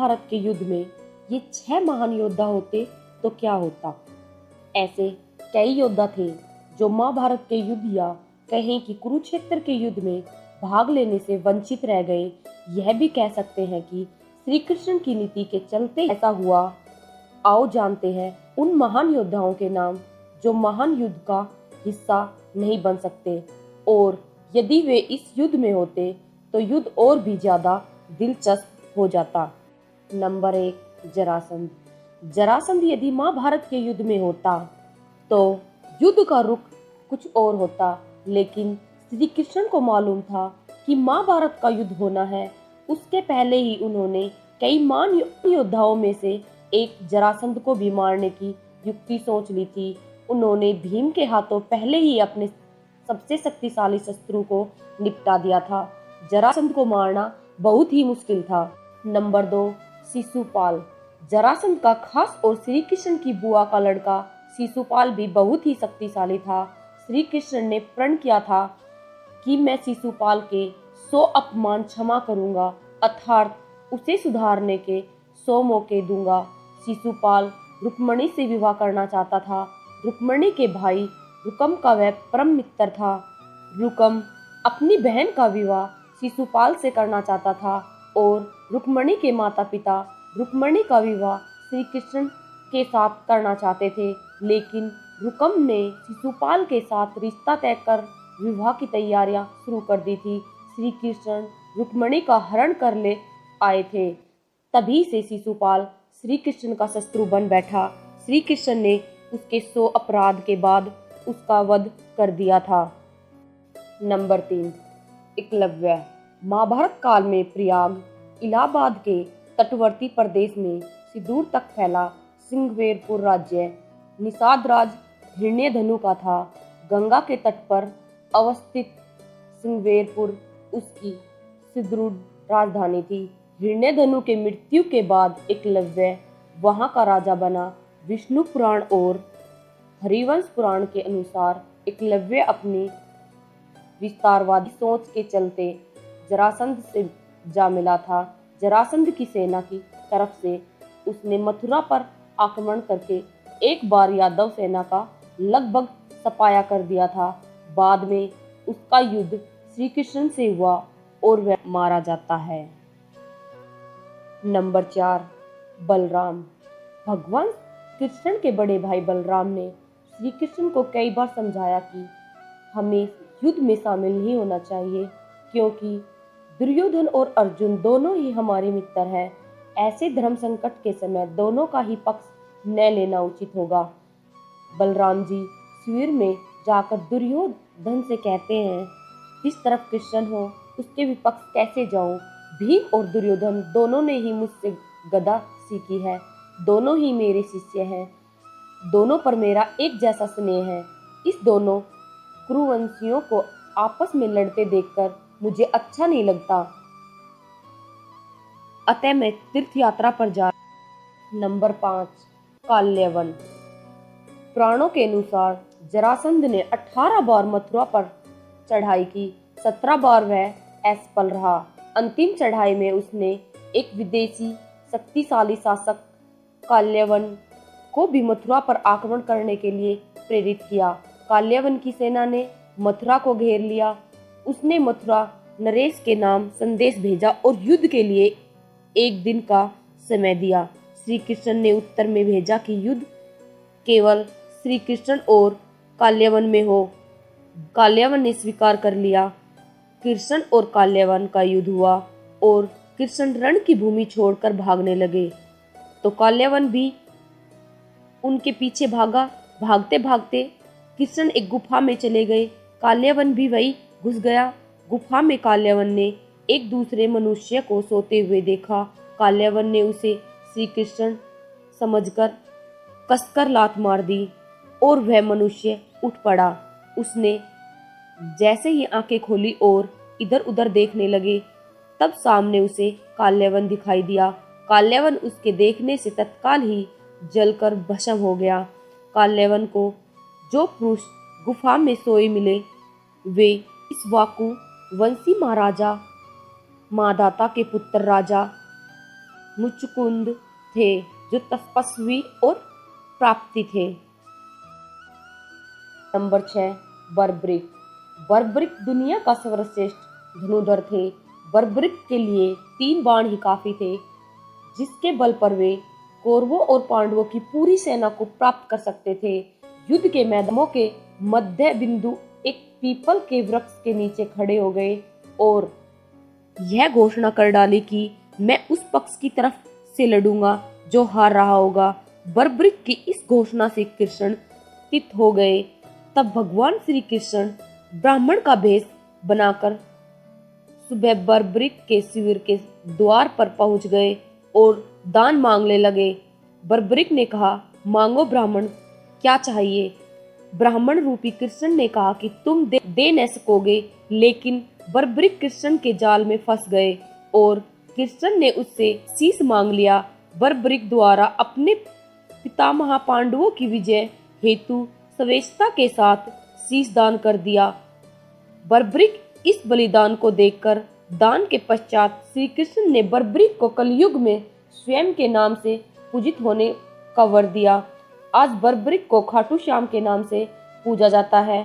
महाभारत के युद्ध में ये 6 महान योद्धा होते तो क्या होता। ऐसे कई योद्धा थे जो महाभारत के युद्ध या कहें कि कुरुक्षेत्र के युद्ध में भाग लेने से वंचित रह गए। यह भी कह सकते हैं कि श्री कृष्ण की नीति के चलते ऐसा हुआ। आओ जानते हैं उन महान योद्धाओं के नाम जो महान युद्ध का हिस्सा नहीं बन सकते, और यदि वे इस युद्ध में होते तो युद्ध और भी ज्यादा दिलचस्प हो जाता। नंबर 1, जरासंध। जरासंध यदि महाभारत के युद्ध में होता तो युद्ध का रुख कुछ और होता, लेकिन श्री कृष्ण को मालूम था कि महाभारत का युद्ध होना है। उसके पहले ही उन्होंने कई महान योद्धाओं में से एक जरासंध को भी मारने की युक्ति सोच ली थी। उन्होंने भीम के हाथों पहले ही अपने सबसे शक्तिशाली शत्रु को निपटा दिया था। जरासंध को मारना बहुत ही मुश्किल था। नंबर 2, शिशुपाल। जरासंध का खास और श्री कृष्ण की बुआ का लड़का शिशुपाल भी बहुत ही शक्तिशाली था। श्री कृष्ण ने प्रण किया था कि मैं शिशुपाल के 100 अपमान क्षमा करूंगा, अर्थात उसे सुधारने के 100 मौके दूंगा। शिशुपाल रुक्मणी से विवाह करना चाहता था। रुक्मणी के भाई रुकम का वह परम मित्र था। रुकम अपनी बहन का विवाह शिशुपाल से करना चाहता था और रुक्मणी के माता पिता रुक्मणी का विवाह श्री कृष्ण के साथ करना चाहते थे, लेकिन रुकम ने शिशुपाल के साथ रिश्ता तय कर विवाह की तैयारियां शुरू कर दी थी। श्री कृष्ण रुक्मणी का हरण कर ले आए थे। तभी से शिशुपाल श्री कृष्ण का शत्रु बन बैठा। श्री कृष्ण ने उसके 100 अपराध के बाद उसका वध कर दिया था। नंबर 3, एकलव्य। महाभारत काल में प्रयाग इलाहाबाद के तटवर्ती प्रदेश में सिंदूर तक फैला सिंगवेरपुर राज्य निषाद राज हिरण्यधनु का था। गंगा के तट पर अवस्थित सिंगवेरपुर उसकी सुदृढ़ राजधानी थी। हिरण्यधनु के मृत्यु के बाद एकलव्य वहां का राजा बना। विष्णु पुराण और हरिवंश पुराण के अनुसार एकलव्य अपनी विस्तारवादी सोच के चलते जरासंध से जा मिला था। जरासंध की सेना की तरफ से उसने मथुरा पर आक्रमण करके एक बार यादव सेना का लगभग सफाया कर दिया था। बाद में उसका युद्ध श्री कृष्ण से हुआ और वह मारा जाता है। नंबर 4, बलराम। भगवान कृष्ण के बड़े भाई बलराम ने श्री कृष्ण को कई बार समझाया कि हमें युद्ध में शामिल नहीं होना चाहिए, क्योंकि दुर्योधन और अर्जुन दोनों ही हमारे मित्र हैं। ऐसे धर्म संकट के समय दोनों का ही पक्ष न लेना उचित होगा। बलराम जी शिविर में जाकर दुर्योधन से कहते हैं, जिस तरफ कृष्ण हो उसके विपक्ष कैसे जाऊं। भीम और दुर्योधन दोनों ने ही मुझसे गदा सीखी है, दोनों ही मेरे शिष्य हैं, दोनों पर मेरा एक जैसा स्नेह है। इस दोनों कुरुवंशियों को आपस में लड़ते देखकर मुझे अच्छा नहीं लगता, अतः मैं तीर्थ यात्रा पर जा। नंबर 5, काल्यवन। पुराणों के अनुसार जरासंध ने 18 बार मथुरा पर चढ़ाई की, 17 बार वह असफल रहा। अंतिम चढ़ाई में उसने एक विदेशी शक्तिशाली शासक काल्यवन को भी मथुरा पर आक्रमण करने के लिए प्रेरित किया। काल्यवन की सेना ने मथुरा को घेर लिया। उसने मथुरा नरेश के नाम संदेश भेजा और युद्ध के लिए 1 दिन का समय दिया। श्री कृष्ण ने उत्तर में भेजा कि युद्ध केवल श्री कृष्ण और काल्यवन में हो। काल्यवन ने स्वीकार कर लिया। कृष्ण और काल्यवन का युद्ध हुआ और कृष्ण रण की भूमि छोड़कर भागने लगे तो काल्यवन भी उनके पीछे भागा। भागते भागते कृष्ण एक गुफा में चले गए। काल्यवन भी वही घुस गया। गुफा में काल्यवन ने एक दूसरे मनुष्य को सोते हुए देखा। काल्यवन ने उसे श्री कृष्ण समझकर कसकर लात मार दी और वह मनुष्य उठ पड़ा। उसने जैसे ही आंखें खोली और इधर उधर देखने लगे, तब सामने उसे काल्यवन दिखाई दिया। काल्यवन उसके देखने से तत्काल ही जलकर भस्म हो गया। काल्यवन को जो पुरुष गुफा में सोए मिले वे इक्ष्वाकु वंशी महाराजा मादाता के पुत्र राजा मुचुकुंद थे जो तपस्वी और प्राप्ति थे। नंबर 6, बर्बरिक। बर्बरिक दुनिया का सर्वश्रेष्ठ धनुर्धर थे। बर्बरिक के लिए 3 बाण ही काफी थे, जिसके बल पर वे कौरवों और पांडवों की पूरी सेना को प्राप्त कर सकते थे। युद्ध के मैदानों के मध्य बिंदु एक पीपल के वृक्ष के नीचे खड़े हो गए और यह घोषणा कर डाली कि मैं उस पक्ष की तरफ से लड़ूंगा जो हार रहा होगा। बर्बरिक की इस घोषणा से कृष्ण चित हो गए। तब भगवान श्री कृष्ण ब्राह्मण का भेष बनाकर सुबह बर्बरिक के शिविर के द्वार पर पहुंच गए और दान मांगने लगे। बर्बरिक ने कहा, मांगो ब्राह्मण, क्या चाहिए? ब्राह्मण रूपी कृष्ण ने कहा कि तुम दे न सकोगे, लेकिन बर्बरिक कृष्ण के जाल में फंस गए और कृष्ण ने उससे शीश मांग लिया। बर्बरिक द्वारा अपने पितामह पांडवों की विजय हेतु स्वेच्छता के साथ शीश दान कर दिया। बर्बरिक इस बलिदान को देखकर दान के पश्चात श्री कृष्ण ने बर्बरिक को कलयुग में स्वयं के नाम से पूजित होने का वर दिया। आज बर्बरिक को खाटू श्याम के नाम से पूजा जाता है।